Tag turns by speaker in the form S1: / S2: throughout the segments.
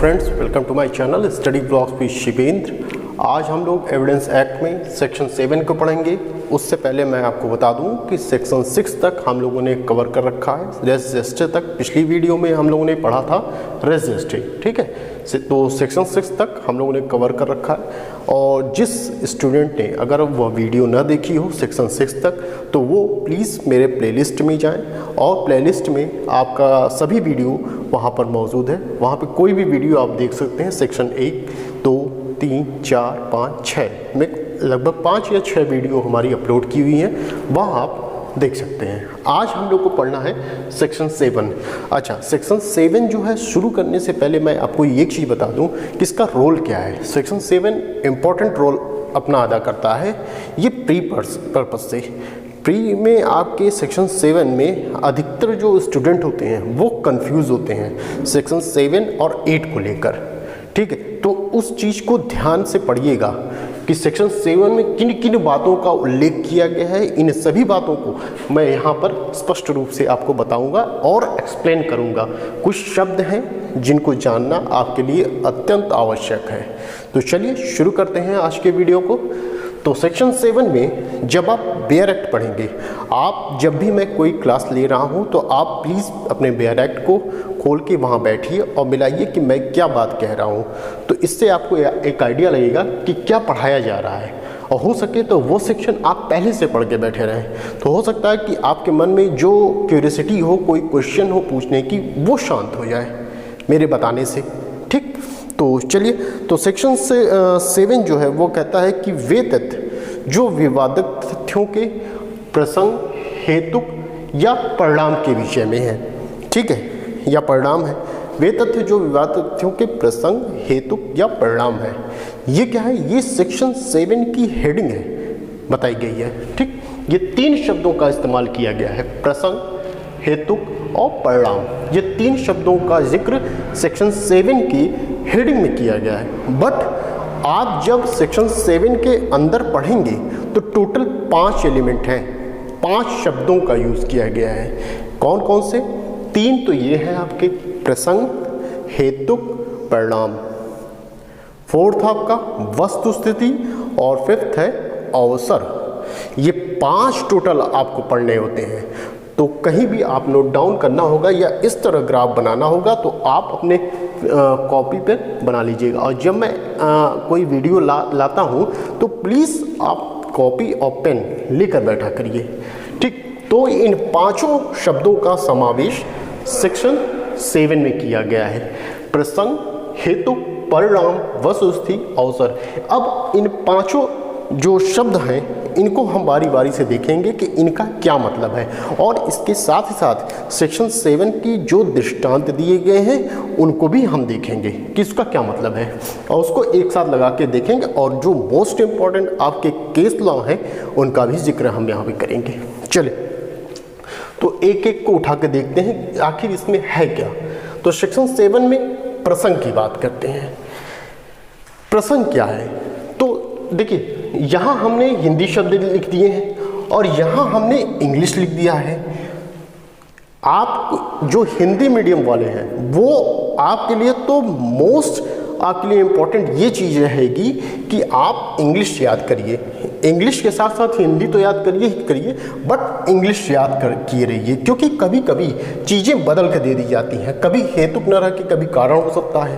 S1: Friends, welcome to my channel study blogs with Shivendra. आज हम लोग एविडेंस एक्ट में सेक्शन 7 को पढ़ेंगे। उससे पहले मैं आपको बता दूं कि सेक्शन 6 तक हम लोगों ने कवर कर रखा है। रेस रजिस्टर तक पिछली वीडियो में हम लोगों ने पढ़ा था रेस रजिस्ट्री, ठीक है। तो सेक्शन 6 तक हम लोगों ने कवर कर रखा है। और जिस स्टूडेंट ने अगर वह वीडियो ना देखी हो सेक्शन 6 तक, तो वो प्लीज़ मेरे प्लेलिस्ट में जाएं और प्लेलिस्ट में आपका सभी वीडियो वहाँ पर मौजूद है। वहाँ पे कोई भी वीडियो आप देख सकते हैं। सेक्शन 1, 2, 3, 4, 5, 6 में लगभग 5 या 6 वीडियो हमारी अपलोड की हुई हैं, वहाँ आप देख सकते हैं। आज हम लोग को पढ़ना है सेक्शन 7। अच्छा, सेक्शन 7 जो है, शुरू करने से पहले मैं आपको एक चीज़ बता दूं कि इसका रोल क्या है। सेक्शन 7 इम्पॉर्टेंट रोल अपना अदा करता है। ये प्री पर्पस से प्री में आपके सेक्शन 7 में अधिकतर जो स्टूडेंट होते हैं वो कंफ्यूज होते हैं सेक्शन 7 और 8 को लेकर, ठीक है। तो उस चीज़ को ध्यान से पढ़िएगा कि सेक्शन 7 में किन किन बातों का उल्लेख किया गया है। इन सभी बातों को मैं यहाँ पर स्पष्ट रूप से आपको बताऊंगा और एक्सप्लेन करूंगा। कुछ शब्द हैं जिनको जानना आपके लिए अत्यंत आवश्यक है। तो चलिए शुरू करते हैं आज के वीडियो को। तो सेक्शन 7 में जब आप बेयर एक्ट पढ़ेंगे, आप जब भी मैं कोई क्लास ले रहा हूँ तो आप प्लीज़ अपने बेयर एक्ट को खोल के वहाँ बैठिए और मिलाइए कि मैं क्या बात कह रहा हूँ। तो इससे आपको एक आइडिया लगेगा कि क्या पढ़ाया जा रहा है। और हो सके तो वो सेक्शन आप पहले से पढ़ के बैठे रहें। तो हो सकता है कि आपके मन में जो क्यूरियोसिटी हो, कोई क्वेश्चन हो पूछने की, वो शांत हो जाए मेरे बताने से, ठीक। तो चलिए, तो सेक्शन 7 जो है वो कहता है कि वे तथ्य जो विवादित तथ्यों के प्रसंग, हेतुक या परिणाम के विषय में है, ठीक है, या परिणाम है। वे तथ्य जो विवादित तथ्यों के प्रसंग, हेतुक या परिणाम है। ये क्या है? ये सेक्शन 7 की हेडिंग है, बताई गई है, ठीक। ये 3 शब्दों का इस्तेमाल किया गया है, प्रसंग, हेतुक और परिणाम। ये 3 शब्दों का जिक्र सेक्शन 7 की हेडिंग में किया गया है। बट आप जब सेक्शन 7 के अंदर पढ़ेंगे तो टोटल 5 एलिमेंट हैं, 5 शब्दों का यूज़ किया गया है। कौन कौन से? 3 तो ये हैं आपके प्रसंग, हेतुक, परिणाम। 4th आपका वस्तुस्थिति और 5th है अवसर। ये 5 टोटल आपको पढ़ने होते हैं। तो कहीं भी आप नोट डाउन करना होगा या इस तरह ग्राफ बनाना होगा तो आप अपने कॉपी पे बना लीजिएगा। और जब मैं कोई वीडियो लाता हूँ तो प्लीज़ आप कॉपी और पेन लेकर बैठा करिए, ठीक। तो इन 5 शब्दों का समावेश सेक्शन 7 में किया गया है, प्रसंग, हेतु, परिणाम, वस्तुस्थिति, अवसर। अब इन 5 जो शब्द हैं इनको हम बारी बारी से देखेंगे कि इनका क्या मतलब है। और इसके साथ ही साथ सेक्शन 7 की जो दृष्टांत दिए गए हैं उनको भी हम देखेंगे कि इसका क्या मतलब है, और उसको एक साथ लगा के देखेंगे। और जो मोस्ट इम्पॉर्टेंट आपके केस लॉ हैं उनका भी जिक्र हम यहाँ पे करेंगे। चलिए, तो एक एक को उठा के देखते हैं आखिर इसमें है क्या। तो सेक्शन 7 में प्रसंग की बात करते हैं। प्रसंग क्या है? तो देखिए, यहाँ हमने हिंदी शब्द लिख दिए हैं और यहाँ हमने इंग्लिश लिख दिया है। आप जो हिंदी मीडियम वाले हैं वो आपके लिए तो मोस्ट आपके लिए इम्पोर्टेंट ये चीज़ रहेगी कि आप इंग्लिश याद करिए। इंग्लिश के साथ साथ हिंदी तो याद करिए ही करिए, बट इंग्लिश याद किए रहिए, क्योंकि कभी कभी चीज़ें बदल के दे दी जाती हैं। कभी हेतुक न रह के कभी कारण हो सकता है,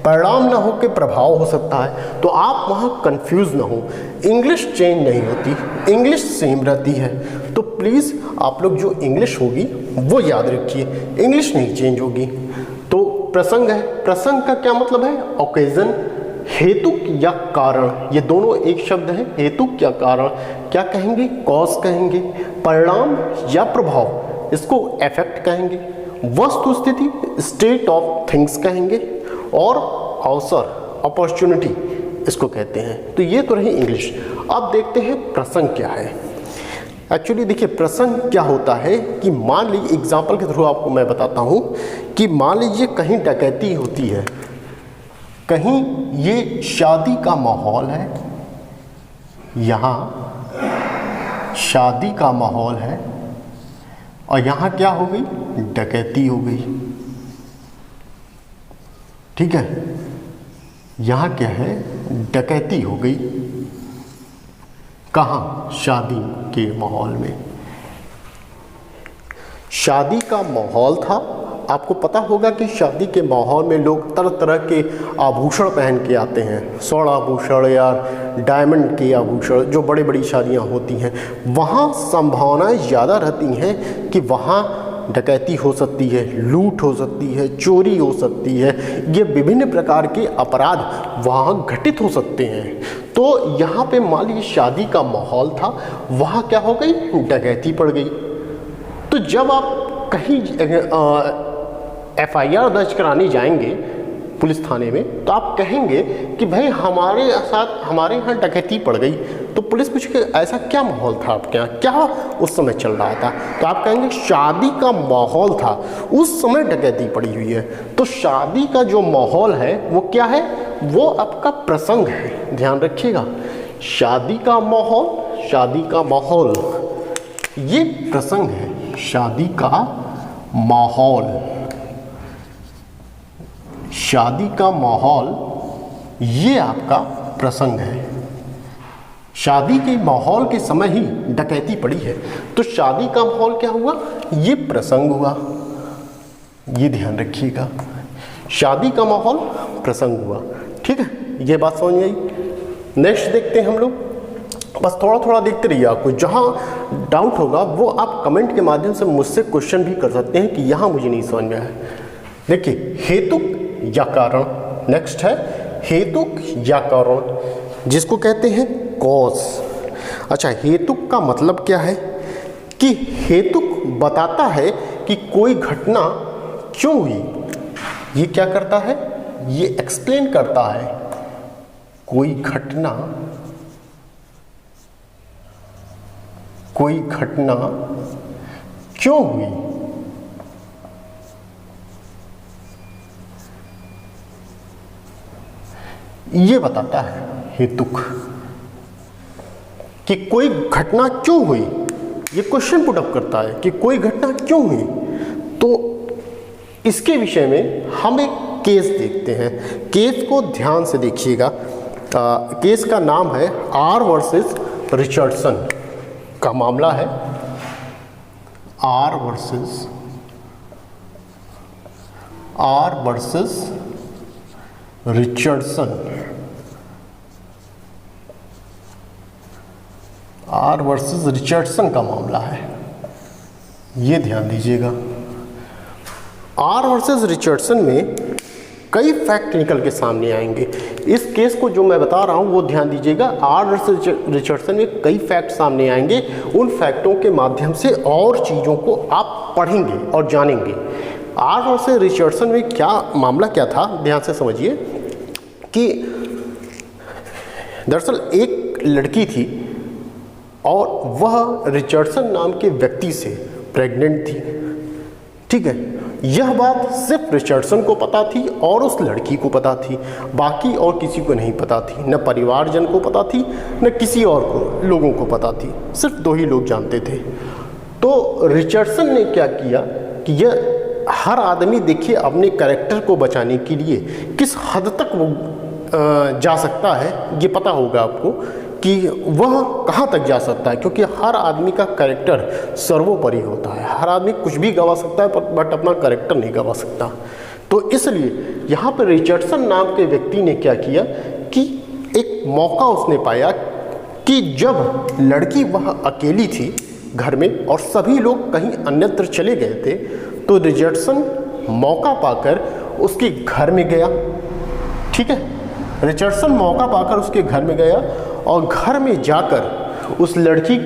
S1: परिणाम ना हो के प्रभाव हो सकता है। तो आप वहाँ कंफ्यूज ना हो। इंग्लिश चेंज नहीं होती, इंग्लिश सेम रहती है। तो प्लीज़ आप लोग जो इंग्लिश होगी वो याद रखिए, इंग्लिश नहीं चेंज होगी। तो प्रसंग है, प्रसंग का क्या मतलब है? ओकेजन, हेतुक या कारण। ये दोनों एक शब्द है, हेतुक या कारण। क्या कहेंगे? कॉज कहेंगे। परिणाम या प्रभाव, इसको इफेक्ट कहेंगे। वस्तुस्थिति, स्टेट ऑफ थिंग्स कहेंगे। और अवसर, अपॉर्चुनिटी, इसको कहते हैं। तो ये तो रही इंग्लिश। अब देखते हैं प्रसंग क्या है। एक्चुअली देखिए, प्रसंग क्या होता है कि मान लीजिए, एग्जाम्पल के थ्रू आपको मैं बताता हूँ कि मान लीजिए कहीं डकैती होती है, कहीं ये शादी का माहौल है, यहाँ शादी का माहौल है और यहाँ क्या हो गई? डकैती हो गई, ठीक है। यहाँ क्या है, डकैती हो गई। कहाँ? शादी के माहौल में। शादी का माहौल था। आपको पता होगा कि शादी के माहौल में लोग तरह तरह के आभूषण पहन के आते हैं, स्वर्ण आभूषण या डायमंड के आभूषण, जो बड़ी बड़ी शादियां होती हैं वहाँ संभावनाएं ज़्यादा रहती हैं कि वहाँ डकैती हो सकती है, लूट हो सकती है, चोरी हो सकती है, ये विभिन्न प्रकार के अपराध वहाँ घटित हो सकते हैं। तो यहाँ पे मान लीजिए शादी का माहौल था, वहाँ क्या हो गई, डकैती पड़ गई। तो जब आप कहीं FIR दर्ज कराने जाएंगे पुलिस थाने में, तो आप कहेंगे कि भाई हमारे यहाँ डकैती पड़ गई। तो पुलिस पूछेगी ऐसा क्या माहौल था आपके यहाँ, क्या उस समय चल रहा था? तो आप कहेंगे शादी का माहौल था, उस समय डकैती पड़ी हुई है। तो शादी का जो माहौल है वो क्या है, वो आपका प्रसंग है, ध्यान रखिएगा। शादी का माहौल ये प्रसंग है। शादी का माहौल ये आपका प्रसंग है। शादी के माहौल के समय ही डकैती पड़ी है, तो शादी का माहौल क्या हुआ, ये प्रसंग हुआ। ये ध्यान रखिएगा, शादी का माहौल प्रसंग हुआ। ठीक है, ये बात समझ में आई। नेक्स्ट देखते हैं हम लोग। बस थोड़ा थोड़ा देखते रहिए, आपको जहाँ डाउट होगा वो आप कमेंट के माध्यम से मुझसे क्वेश्चन भी कर सकते हैं कि यहाँ मुझे नहीं समझ में आया। देखिए, हेतुक या कारण। नेक्स्ट है हेतुक या कारण, जिसको कहते हैं कॉज। अच्छा, हेतुक का मतलब क्या है कि हेतुक बताता है कि कोई घटना क्यों हुई। ये क्या करता है, ये एक्सप्लेन करता है कोई घटना क्यों हुई। ये बताता है हेतुक कि कोई घटना क्यों हुई। ये क्वेश्चन पुट अप करता है कि कोई घटना क्यों हुई। तो इसके विषय में हम एक केस देखते हैं। केस को ध्यान से देखिएगा। केस का नाम है R वर्सेस रिचर्डसन का मामला है। R versus Richardson. R versus Richardson का मामला है, ये ध्यान दीजिएगा। R वर्सेस रिचर्डसन में कई फैक्ट निकल के सामने आएंगे। इस केस को जो मैं बता रहा हूँ वो ध्यान दीजिएगा। R वर्सेस रिचर्डसन में कई फैक्ट सामने आएंगे। उन फैक्टों के माध्यम से और चीज़ों को आप पढ़ेंगे और जानेंगे। R वर्सेस रिचर्डसन में क्या मामला क्या था, ध्यान से समझिए कि दरअसल एक लड़की थी और वह रिचर्डसन नाम के व्यक्ति से प्रेग्नेंट थी। ठीक है, यह बात सिर्फ रिचर्डसन को पता थी और उस लड़की को पता थी, बाकी और किसी को नहीं पता थी। न परिवारजन को पता थी, न किसी और को लोगों को पता थी, सिर्फ 2 ही लोग जानते थे। तो रिचर्डसन ने क्या किया कि यह हर आदमी देखिए अपने कैरेक्टर को बचाने के लिए किस हद तक वो जा सकता है, ये पता होगा आपको कि वह कहाँ तक जा सकता है, क्योंकि हर आदमी का कैरेक्टर सर्वोपरि होता है। हर आदमी कुछ भी गवा सकता है बट अपना कैरेक्टर नहीं गवा सकता। तो इसलिए यहाँ पर रिचर्डसन नाम के व्यक्ति ने क्या किया कि एक मौका उसने पाया कि जब लड़की वह अकेली थी घर में और सभी लोग कहीं अन्यत्र चले गए थे, तो रिचर्डसन मौका पाकर उसके घर में गया। ठीक है, रिचर्डसन मौका पाकर उसके घर में गया और घर में जाकर उस लड़की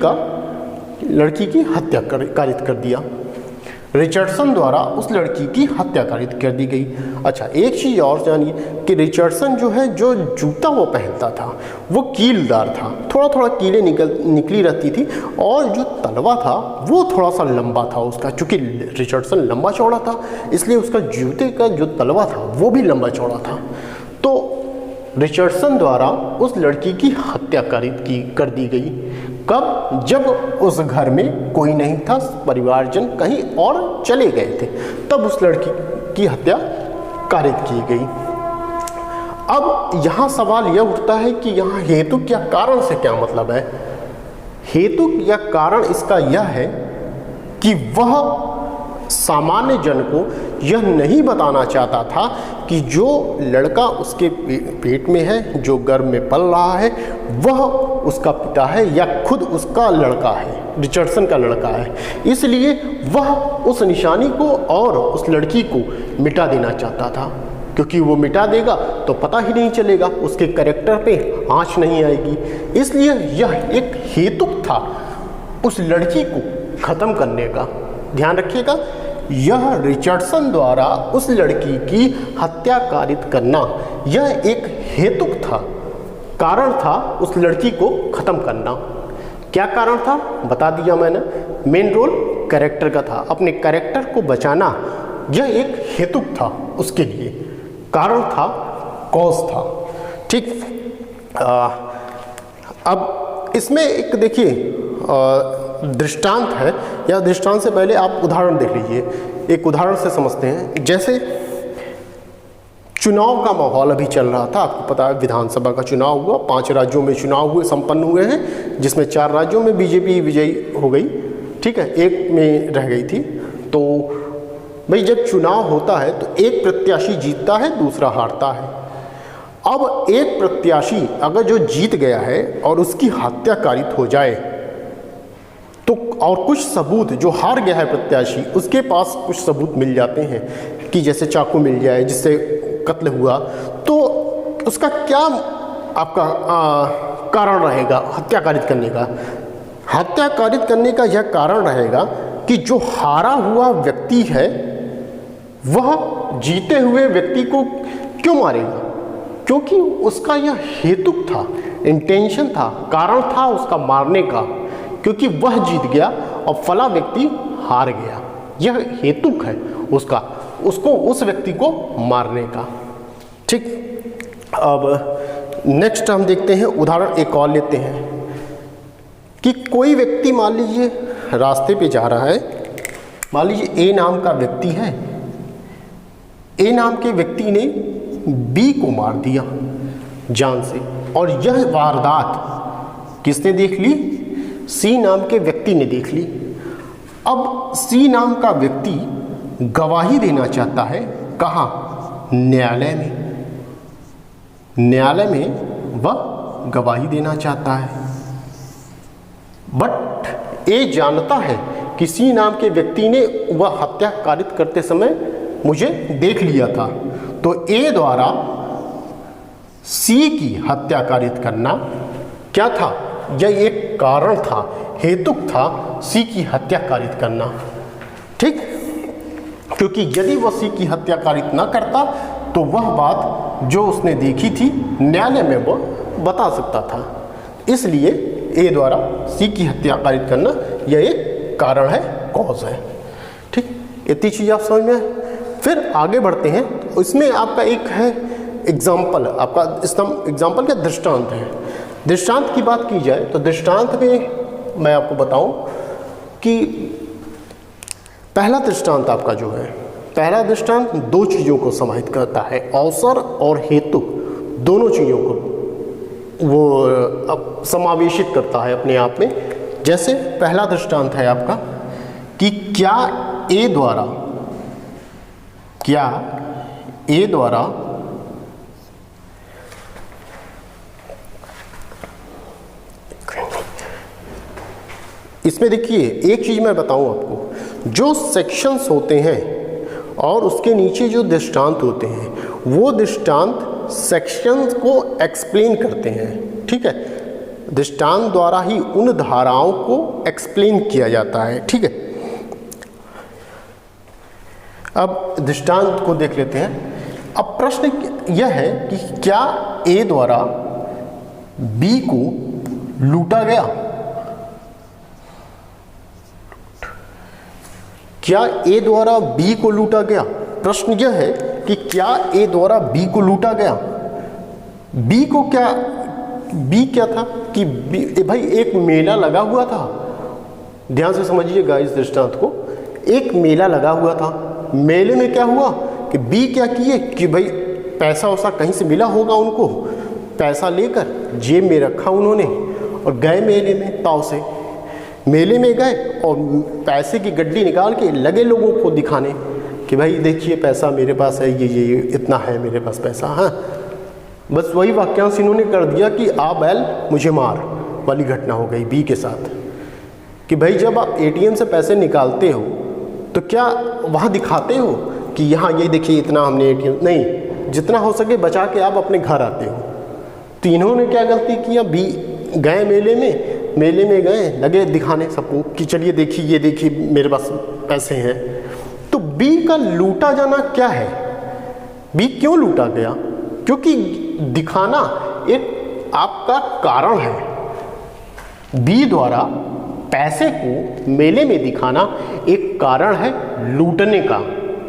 S1: की हत्या कारित कर दिया। रिचर्डसन द्वारा उस लड़की की हत्या कारित कर दी गई। अच्छा, एक चीज़ और जानिए कि रिचर्डसन जो है, जो जूता वो पहनता था वो कीलदार था, थोड़ा थोड़ा कीलें निकली रहती थी, और जो तलवा था वो थोड़ा सा लंबा था उसका। चूँकि रिचर्डसन लंबा चौड़ा था, इसलिए उसका जूते का जो तलवा था वो भी लंबा चौड़ा था। तो रिचर्डसन द्वारा उस लड़की की हत्या कर दी गई। कब? जब उस घर में कोई नहीं था, परिवारजन कहीं और चले गए थे, तब उस लड़की की हत्या कारित की गई। अब यहाँ सवाल यह उठता है कि यहाँ हेतु या कारण से क्या मतलब है। हेतु या कारण इसका यह है कि वह सामान्य जन को यह नहीं बताना चाहता था कि जो लड़का उसके पेट में है, जो गर्भ में पल रहा है, वह उसका पिता है या खुद उसका लड़का है, रिचर्डसन का लड़का है। इसलिए वह उस निशानी को और उस लड़की को मिटा देना चाहता था, क्योंकि वो मिटा देगा तो पता ही नहीं चलेगा, उसके कैरेक्टर पे आँच नहीं आएगी। इसलिए यह एक हेतुक था उस लड़की को ख़त्म करने का। ध्यान रखिएगा, यह रिचर्डसन द्वारा उस लड़की की हत्या कारित करना यह एक हेतुक था, कारण था उस लड़की को ख़त्म करना। क्या कारण था बता दिया मैंने, मेन रोल कैरेक्टर का था, अपने कैरेक्टर को बचाना यह एक हेतुक था उसके लिए, कारण था, कॉज था। ठीक, अब इसमें एक देखिए दृष्टांत है, या दृष्टांत से पहले आप उदाहरण देख लीजिए। एक उदाहरण से समझते हैं। जैसे चुनाव का माहौल अभी चल रहा था, आपको पता है विधानसभा का चुनाव हुआ, 5 राज्यों में चुनाव हुए, संपन्न हुए हैं, जिसमें 4 राज्यों में बीजेपी विजयी हो गई, ठीक है, एक में रह गई थी। तो भाई जब चुनाव होता है तो एक प्रत्याशी जीतता है, दूसरा हारता है। अब एक प्रत्याशी अगर जो जीत गया है और उसकी हत्या कारित हो जाए तो, और कुछ सबूत, जो हार गया है प्रत्याशी उसके पास कुछ सबूत मिल जाते हैं कि जैसे चाकू मिल जाए जिससे कत्ल हुआ, तो उसका क्या आपका कारण रहेगा हत्या कारित करने का? हत्या कारित करने का यह कारण रहेगा कि जो हारा हुआ व्यक्ति है वह जीते हुए व्यक्ति को क्यों मारेगा? क्योंकि उसका यह हेतुक था, इंटेंशन था, कारण था उसका मारने का, क्योंकि वह जीत गया और फला व्यक्ति हार गया। यह हेतुक है उसका, उसको उस व्यक्ति को मारने का। ठीक, अब नेक्स्ट हम देखते हैं, उदाहरण एक और लेते हैं कि कोई व्यक्ति मान लीजिए रास्ते पे जा रहा है, मान लीजिए ए नाम का व्यक्ति है, ए नाम के व्यक्ति ने बी को मार दिया जान से, और यह वारदात किसने देख ली? सी नाम के व्यक्ति ने देख ली। अब सी नाम का व्यक्ति गवाही देना चाहता है, कहाँ? न्यायालय में। न्यायालय में वह गवाही देना चाहता है, बट ए जानता है कि सी नाम के व्यक्ति ने वह हत्या कारित करते समय मुझे देख लिया था, तो ए द्वारा सी की हत्या कारित करना क्या था? यह एक कारण था, हेतुक था सी की हत्या कारित करना। ठीक, क्योंकि यदि वह सी की हत्या कारित ना करता तो वह बात जो उसने देखी थी न्यायालय में वह बता सकता था। इसलिए ए द्वारा सी की हत्या कारित करना यह एक कारण है, कॉज है। ठीक, इतनी चीज़ आप समझ में आए। फिर आगे बढ़ते हैं, तो इसमें आपका एक है एग्जाम्पल, आपका एग्जाम्पल क्या? दृष्टांत है। दृष्टांत की बात की जाए तो दृष्टांत में मैं आपको बताऊं कि पहला दृष्टांत आपका जो है, पहला दृष्टांत 2 चीज़ों को समाहित करता है, अवसर और हेतु, दोनों चीज़ों को वो समावेशित करता है अपने आप में। जैसे पहला दृष्टांत है आपका कि क्या ए द्वारा इसमें देखिए एक चीज़ मैं बताऊं आपको, जो सेक्शंस होते हैं और उसके नीचे जो दृष्टांत होते हैं, वो दृष्टांत सेक्शंस को एक्सप्लेन करते हैं। ठीक है, दृष्टांत द्वारा ही उन धाराओं को एक्सप्लेन किया जाता है। ठीक है, अब दृष्टांत को देख लेते हैं। अब प्रश्न यह है कि क्या ए द्वारा बी को लूटा गया? क्या ए द्वारा बी को लूटा गया? प्रश्न यह है कि क्या ए द्वारा बी को लूटा गया? बी को क्या, बी क्या था कि भाई एक मेला लगा हुआ था, ध्यान से समझिएगा इस दृष्टांत को। एक मेला लगा हुआ था, मेले में क्या हुआ कि बी क्या किए कि भाई पैसा वैसा कहीं से मिला होगा उनको, पैसा लेकर जेब में रखा उन्होंने और गए मेले में, ताव से मेले में गए और पैसे की गड्डी निकाल के लगे लोगों को दिखाने कि भाई देखिए पैसा मेरे पास है, ये इतना है मेरे पास पैसा। हाँ, बस वही वाक्यांश इन्होंने कर दिया कि आ बैल मुझे मार वाली घटना हो गई बी के साथ कि भाई जब आप एटीएम से पैसे निकालते हो तो क्या वहाँ दिखाते हो कि यहाँ ये देखिए इतना हमने एटीएम, नहीं, जितना हो सके बचा के आप अपने घर आते हो। तो इन्होंने क्या गलती किया, बी गए मेले में गए, लगे दिखाने सबको कि चलिए देखिए ये देखिए मेरे पास पैसे हैं। तो बी का लूटा जाना क्या है, बी क्यों लूटा गया? क्योंकि दिखाना एक आपका कारण है। बी द्वारा पैसे को मेले में दिखाना एक कारण है लूटने का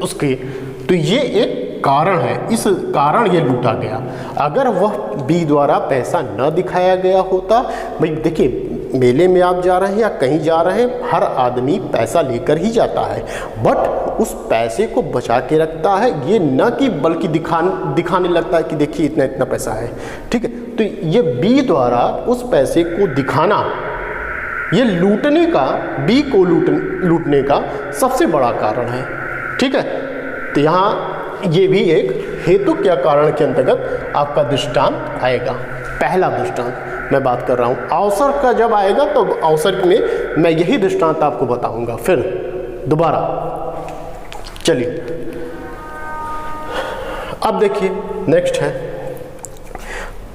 S1: उसके, तो ये एक कारण है, इस कारण ये लूटा गया। अगर वह बी द्वारा पैसा न दिखाया गया होता, भाई देखिए मेले में आप जा रहे हैं या कहीं जा रहे हैं, हर आदमी पैसा लेकर ही जाता है, बट उस पैसे को बचा के रखता है, ये न कि बल्कि दिखाने लगता है कि देखिए इतना इतना पैसा है। ठीक है, तो ये बी द्वारा उस पैसे को दिखाना, ये लूटने का, बी को लूटने का सबसे बड़ा कारण है। ठीक है, तो यहाँ ये भी एक हेतु क्या कारण के अंतर्गत आपका दृष्टांत आएगा। पहला दृष्टांत मैं बात कर रहा हूँ, अवसर का जब आएगा तो अवसर में मैं यही दृष्टांत आपको बताऊंगा फिर दोबारा। चलिए अब देखिए नेक्स्ट है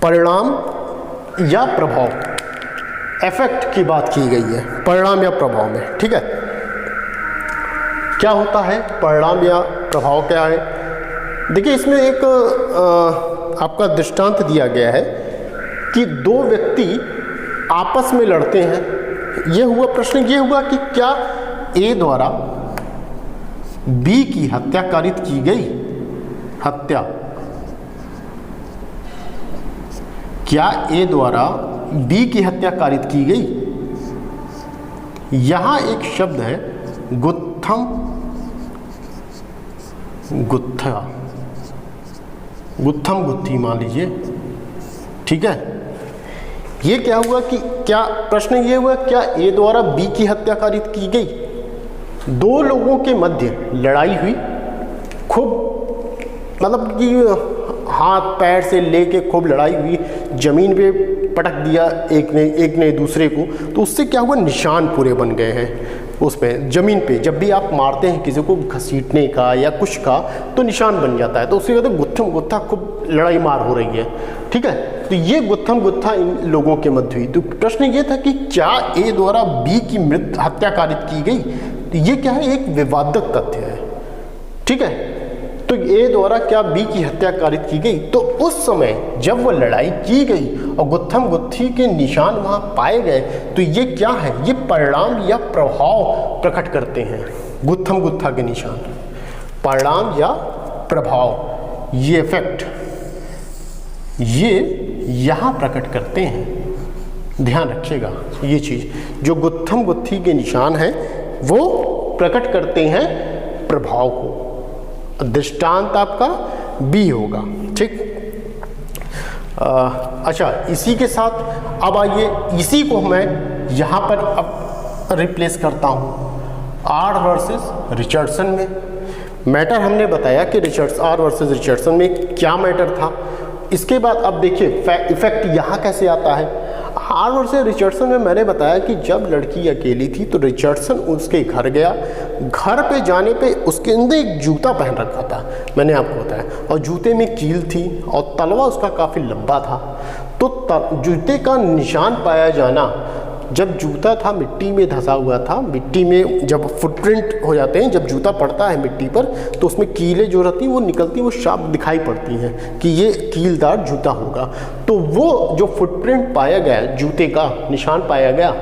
S1: परिणाम या प्रभाव, इफेक्ट की बात की गई है परिणाम या प्रभाव में। ठीक है, क्या होता है परिणाम या प्रभाव क्या है? देखिए इसमें एक आपका दृष्टांत दिया गया है कि दो व्यक्ति आपस में लड़ते हैं। ये हुआ, प्रश्न ये हुआ कि क्या ए द्वारा बी की हत्या कारित की गई, हत्या, क्या ए द्वारा बी की हत्या कारित की गई? यहां एक शब्द है गुत्थम गुत्था, गुत्थम गुत्थी मान लीजिए। ठीक है, ये क्या हुआ कि क्या प्रश्न ये हुआ क्या ए द्वारा बी की हत्या कारित की गई? दो लोगों के मध्य लड़ाई हुई, खूब मतलब कि हाथ पैर से लेके खूब लड़ाई हुई, जमीन पे पटक दिया एक ने दूसरे को, तो उससे क्या हुआ निशान पूरे बन गए हैं उसमें जमीन पे। जब भी आप मारते हैं किसी को घसीटने का या कुछ का तो निशान बन जाता है, तो उससे कहते हैं गुत्थम गुत्था, खूब लड़ाई मार हो रही है। ठीक है, तो ये गुत्थम गुत्था इन लोगों के मध्य हुई। तो प्रश्न ये था कि क्या ए द्वारा बी की हत्या कारित की गई? तो ये क्या है, एक विवादक तथ्य है। ठीक है, तो ए द्वारा क्या बी की हत्या कारित की गई? तो उस समय जब वह लड़ाई की गई और गुत्थम गुत्थी के निशान वहां पाए गए, तो ये क्या है, ये परिणाम या प्रभाव प्रकट करते हैं। गुत्थम गुत्था के निशान परिणाम या प्रभाव, ये इफेक्ट, ये यहां प्रकट करते हैं। ध्यान रखिएगा, ये चीज जो गुत्थम गुत्थी के निशान है वो प्रकट करते हैं प्रभाव को। दृष्टांत आपका बी होगा। ठीक, अच्छा, इसी के साथ अब आइए, इसी को मैं यहाँ पर अब रिप्लेस करता हूँ आर वर्सेस रिचर्डसन में। मैटर हमने बताया कि आर वर्सेस रिचर्डसन में क्या मैटर था। इसके बाद अब देखिए इफेक्ट यहाँ कैसे आता है। आर वर्सेस रिचर्डसन में मैंने बताया कि जब लड़की अकेली थी तो रिचर्डसन उसके घर गया, घर पे जाने पे उसके अंदर एक जूता पहन रखा था, मैंने आपको बताया, और जूते में कील थी और तलवा उसका काफ़ी लंबा था। तो जूते का निशान पाया जाना, जब जूता था मिट्टी में धंसा हुआ था, मिट्टी में जब फुटप्रिंट हो जाते हैं, जब जूता पड़ता है मिट्टी पर तो उसमें कीलें जो रहती हैं वो निकलती, वो साफ दिखाई पड़ती हैं कि ये कीलदार जूता होगा। तो वो जो फुटप्रिंट पाया गया, जूते का निशान पाया गया,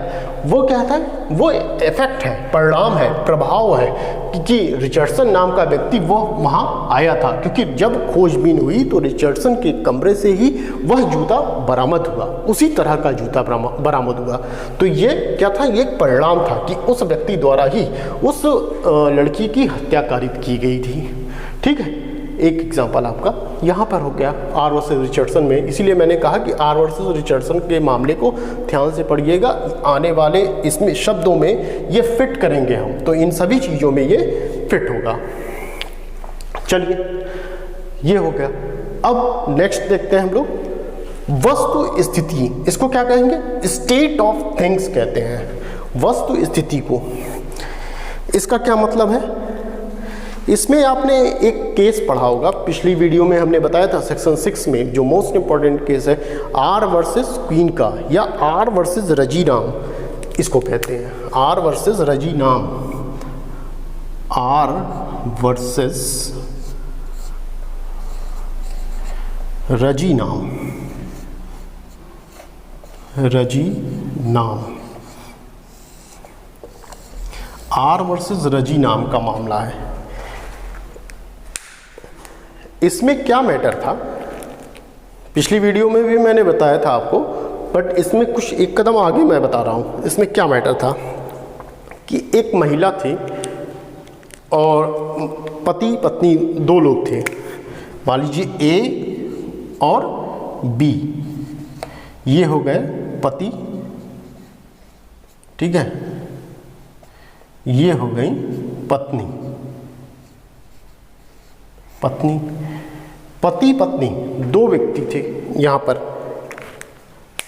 S1: वो क्या था, वो इफेक्ट है, परिणाम है, प्रभाव है कि रिचर्डसन नाम का व्यक्ति वो वहाँ आया था। क्योंकि जब खोजबीन हुई तो रिचर्डसन के कमरे से ही वह जूता बरामद हुआ, उसी तरह का जूता बरामद हुआ। तो ये क्या था, ये एक परिणाम था कि उस व्यक्ति द्वारा ही उस लड़की की हत्या कारित की गई थी। ठीक है, एक एग्जांपल आपका यहाँ पर हो गया आर वर्सेस रिचर्डसन में। इसीलिए मैंने कहा कि आर वर्सेस रिचर्डसन के मामले को ध्यान से पढ़िएगा, आने वाले इसमें शब्दों में ये फिट करेंगे हम, तो इन सभी चीज़ों में ये फिट होगा। चलिए ये हो गया। अब नेक्स्ट देखते हैं हम लोग वस्तु स्थिति, इसको क्या कहेंगे? स्टेट ऑफ थिंग्स कहते हैं वस्तु स्थिति को। इसका क्या मतलब है? इसमें आपने एक केस पढ़ा होगा, पिछली वीडियो में हमने बताया था सेक्शन 6 में जो मोस्ट इंपॉर्टेंट केस है आर वर्सेस क्वीन का, या आर वर्सेस रजीनाम इसको कहते हैं। R versus Reginam, R versus Reginam, Reginam, R versus Reginam का मामला है। इसमें क्या मैटर था, पिछली वीडियो में भी मैंने बताया था आपको, बट इसमें कुछ एक कदम आगे मैं बता रहा हूँ। इसमें क्या मैटर था कि एक महिला थी और पति पत्नी दो लोग थे, मान लीजिए ए और बी, ये हो गए पति, ठीक है, ये हो गई पत्नी। पत्नी पति पत्नी दो व्यक्ति थे यहाँ पर।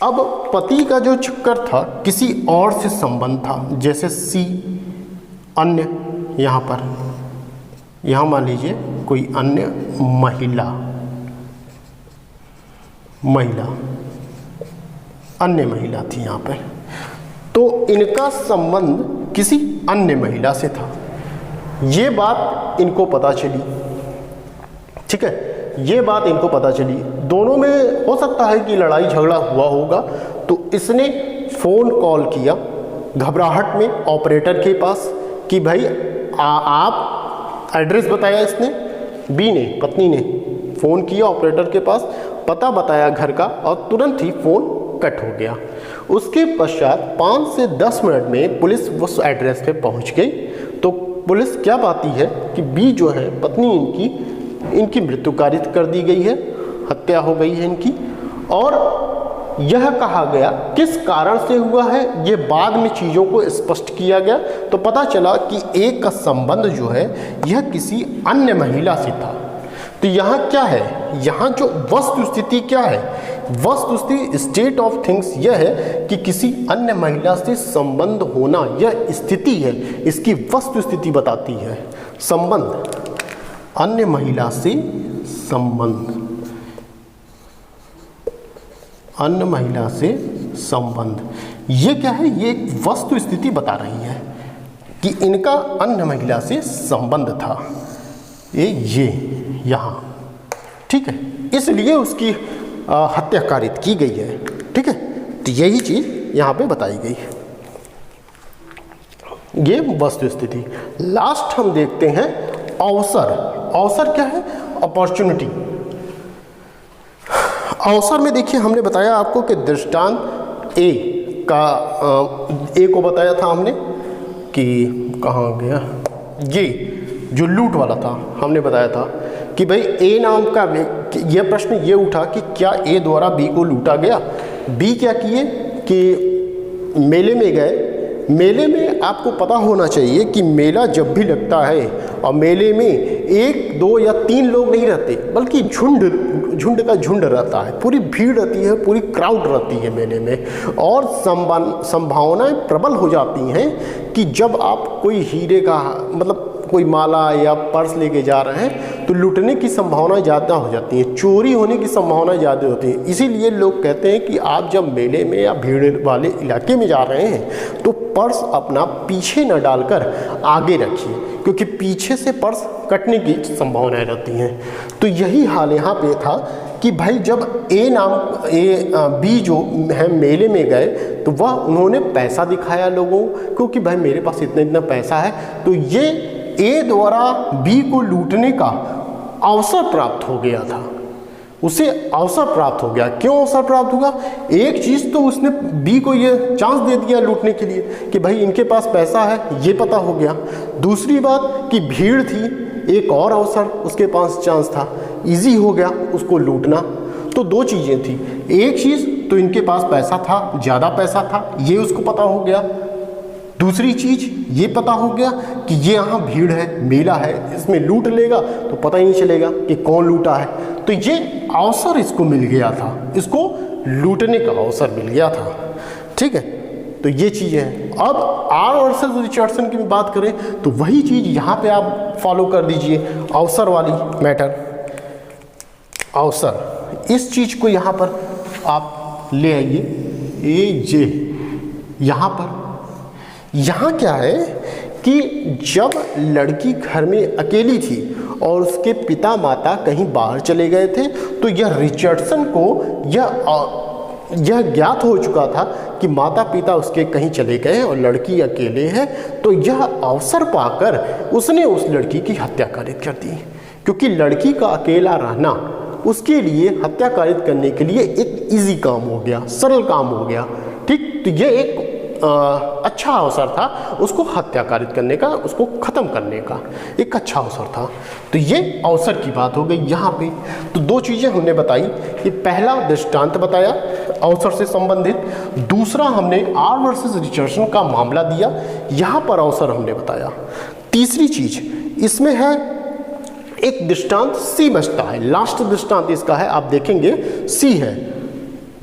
S1: अब पति का जो चक्कर था किसी और से संबंध था, जैसे सी अन्य, यहाँ पर यहाँ मान लीजिए कोई अन्य महिला, अन्य महिला थी यहाँ पर, तो इनका संबंध किसी अन्य महिला से था। ये बात इनको पता चली, ठीक है, ये बात इनको पता चली। दोनों में हो सकता है कि लड़ाई झगड़ा हुआ होगा, तो इसने फ़ोन कॉल किया घबराहट में ऑपरेटर के पास कि भाई आप एड्रेस बताया, इसने बी ने, पत्नी ने फ़ोन किया ऑपरेटर के पास, पता बताया घर का, और तुरंत ही फ़ोन कट हो गया। उसके पश्चात 5 से 10 मिनट में पुलिस उस एड्रेस पे पहुंच गई। तो पुलिस क्या पाती है कि बी जो है पत्नी इनकी मृत्यु कारित कर दी गई है, हत्या हो गई है इनकी, और यह कहा गया किस कारण से हुआ है ये बाद में चीज़ों को स्पष्ट किया गया। तो पता चला कि एक का संबंध जो है यह किसी अन्य महिला से था। तो यहाँ क्या है, यहाँ जो वस्तु स्थिति क्या है, वस्तु स्थिति स्टेट ऑफ थिंग्स यह है कि किसी अन्य महिला से संबंध होना, यह स्थिति है, इसकी वस्तु स्थिति बताती है। संबंध, अन्य महिला से संबंध, अन्य महिला से संबंध, ये क्या है, ये एक वस्तु स्थिति बता रही है कि इनका अन्य महिला से संबंध था, ये यहाँ, ठीक है, इसलिए उसकी हत्या कारित की गई है, ठीक है। तो यही चीज़ यहाँ पे बताई गई है, ये वस्तु स्थिति। लास्ट हम देखते हैं अवसर। अवसर क्या है? अपॉर्चुनिटी। अवसर में देखिए हमने बताया आपको कि दृष्टांत ए का, ए को बताया था हमने कि कहाँ गया, ये जो लूट वाला था, हमने बताया था कि भाई ए नाम का, यह प्रश्न ये उठा कि क्या ए द्वारा बी को लूटा गया। बी क्या किए कि मेले में गए। मेले में आपको पता होना चाहिए कि मेला जब भी लगता है और मेले में 1, 2 या 3 लोग नहीं रहते, बल्कि झुंड का झुंड रहता है, पूरी भीड़ रहती है, पूरी क्राउड रहती है मेले में, और संभावनाएं प्रबल हो जाती हैं कि जब आप कोई हीरे का, मतलब कोई माला या पर्स लेके जा रहे हैं तो लूटने की संभावना ज़्यादा हो जाती है, चोरी होने की संभावना ज़्यादा होती है। इसीलिए लोग कहते हैं कि आप जब मेले में या भीड़ वाले इलाके में जा रहे हैं तो पर्स अपना पीछे न डालकर आगे रखिए, क्योंकि पीछे से पर्स कटने की संभावनाएं रहती हैं। तो यही हाल यहाँ पे था कि भाई जब बी जो है मेले में गए तो वह उन्होंने पैसा दिखाया लोगों, क्योंकि भाई मेरे पास इतना पैसा है, तो ये ए द्वारा बी को लूटने का अवसर प्राप्त हो गया था, उसे अवसर प्राप्त हो गया। क्यों अवसर प्राप्त होगा? एक चीज़ तो उसने बी को ये चांस दे दिया लूटने के लिए कि भाई इनके पास पैसा है, ये पता हो गया। दूसरी बात कि भीड़ थी, एक और अवसर उसके पास चांस था, इजी हो गया उसको लूटना। तो दो चीज़ें थी, एक चीज़ तो इनके पास पैसा था, ज़्यादा पैसा था, ये उसको पता हो गया। दूसरी चीज़ ये पता हो गया कि ये यहाँ भीड़ है, मेला है, इसमें लूट लेगा तो पता ही नहीं चलेगा कि कौन लूटा है। तो ये अवसर इसको मिल गया था, इसको लूटने का अवसर मिल गया था। ठीक है, तो ये चीज़ है। अब आर वर्सेस रिचर्डसन की बात करें तो वही चीज़ यहाँ पे आप फॉलो कर दीजिए, अवसर वाली मैटर, अवसर, इस चीज़ को यहाँ पर आप ले आइए, ए जे यहाँ पर। यहाँ क्या है कि जब लड़की घर में अकेली थी और उसके पिता माता कहीं बाहर चले गए थे, तो यह रिचर्डसन को यह ज्ञात हो चुका था कि माता पिता उसके कहीं चले गए और लड़की अकेले है। तो यह अवसर पाकर उसने उस लड़की की हत्या कारित कर दी, क्योंकि लड़की का अकेला रहना उसके लिए हत्या कारित करने के लिए एक इजी काम हो गया, सरल काम हो गया। ठीक, तो यह एक अच्छा अवसर था उसको हत्या कारित करने का, उसको ख़त्म करने का एक अच्छा अवसर था। तो ये अवसर की बात हो गई यहाँ पे। तो दो चीज़ें हमने बताई, कि पहला दृष्टांत बताया अवसर से संबंधित, दूसरा हमने आर वर्सेस रिचर्डसन का मामला दिया, यहाँ पर अवसर हमने बताया। तीसरी चीज़ इसमें है, एक दृष्टांत सी बचता है, लास्ट दृष्टांत इसका है, आप देखेंगे सी है,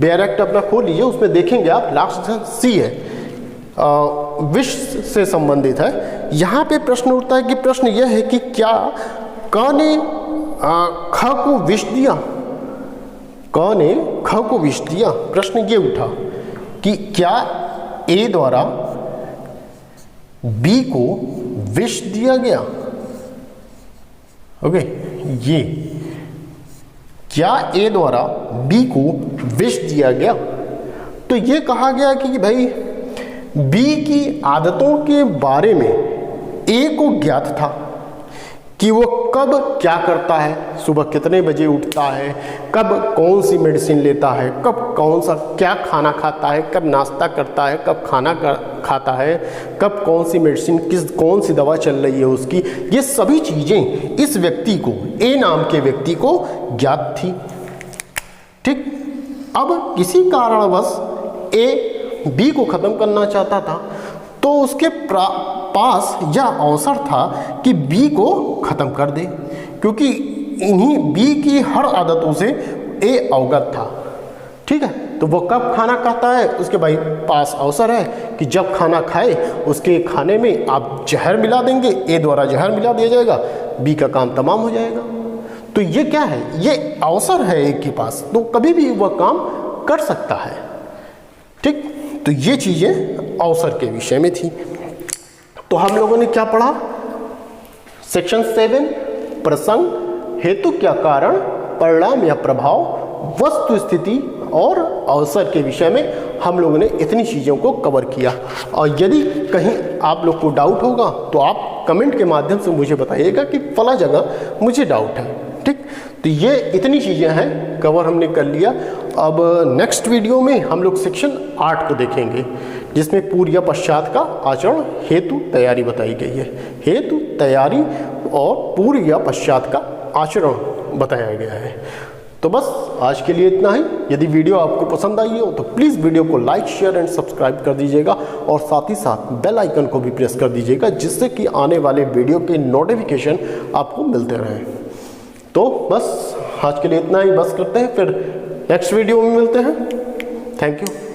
S1: बेयर एक्ट अपना खोल लीजिए, उसमें देखेंगे आप लास्ट सी है, विष से संबंधित है। यहाँ पे प्रश्न उठता है कि प्रश्न यह है कि क्या क ने ख को विष दिया, क ने ख को विष दिया। प्रश्न ये उठा कि क्या ए द्वारा बी को विष दिया गया। ओके, ये क्या ए द्वारा बी को विष दिया गया। तो ये कहा गया कि भाई बी की आदतों के बारे में ए को ज्ञात था कि वो कब क्या करता है, सुबह कितने बजे उठता है, कब कौन सी मेडिसिन लेता है, कब कौन सा क्या खाना खाता है, कब नाश्ता करता है, कब खाना खाता है, कब कौन सी मेडिसिन, कौन सी दवा चल रही है उसकी। ये सभी चीज़ें इस व्यक्ति को, ए नाम के व्यक्ति को ज्ञात थी। ठीक, अब किसी कारणवश ए बी को ख़त्म करना चाहता था, तो उसके पास यह अवसर था कि बी को ख़त्म कर दे, क्योंकि इन्हीं बी की हर आदतों से ए अवगत था। ठीक है, तो वो कब खाना खाता है, उसके भाई पास अवसर है कि जब खाना खाए उसके खाने में आप जहर मिला देंगे, ए द्वारा जहर मिला दिया जाएगा, बी का काम तमाम हो जाएगा। तो ये क्या है, ये अवसर है ए के पास, तो कभी भी वह काम कर सकता है। ठीक, तो ये चीज़ें अवसर के विषय में थी। तो हम लोगों ने क्या पढ़ा, सेक्शन 7 प्रसंग, हेतु क्या कारण, परिणाम या प्रभाव, वस्तु स्थिति और अवसर के विषय में हम लोगों ने इतनी चीज़ों को कवर किया। और यदि कहीं आप लोग को डाउट होगा तो आप कमेंट के माध्यम से मुझे बताइएगा कि फला जगह मुझे डाउट है। ठीक, तो ये इतनी चीज़ें हैं कवर हमने कर लिया। अब नेक्स्ट वीडियो में हम लोग सेक्शन 8 को देखेंगे, जिसमें पूर्व या पश्चात का आचरण हेतु तैयारी बताई गई है। हेतु तैयारी और पूर्व या पश्चात का आचरण बताया गया है। तो बस आज के लिए इतना ही। यदि वीडियो आपको पसंद आई हो तो प्लीज़ वीडियो को लाइक, शेयर एंड सब्सक्राइब कर दीजिएगा, और साथ ही साथ बेल आइकन को भी प्रेस कर दीजिएगा, जिससे कि आने वाले वीडियो के नोटिफिकेशन आपको मिलते रहें। तो बस आज के लिए इतना ही, बस करते हैं, फिर नेक्स्ट वीडियो में मिलते हैं। Thank you.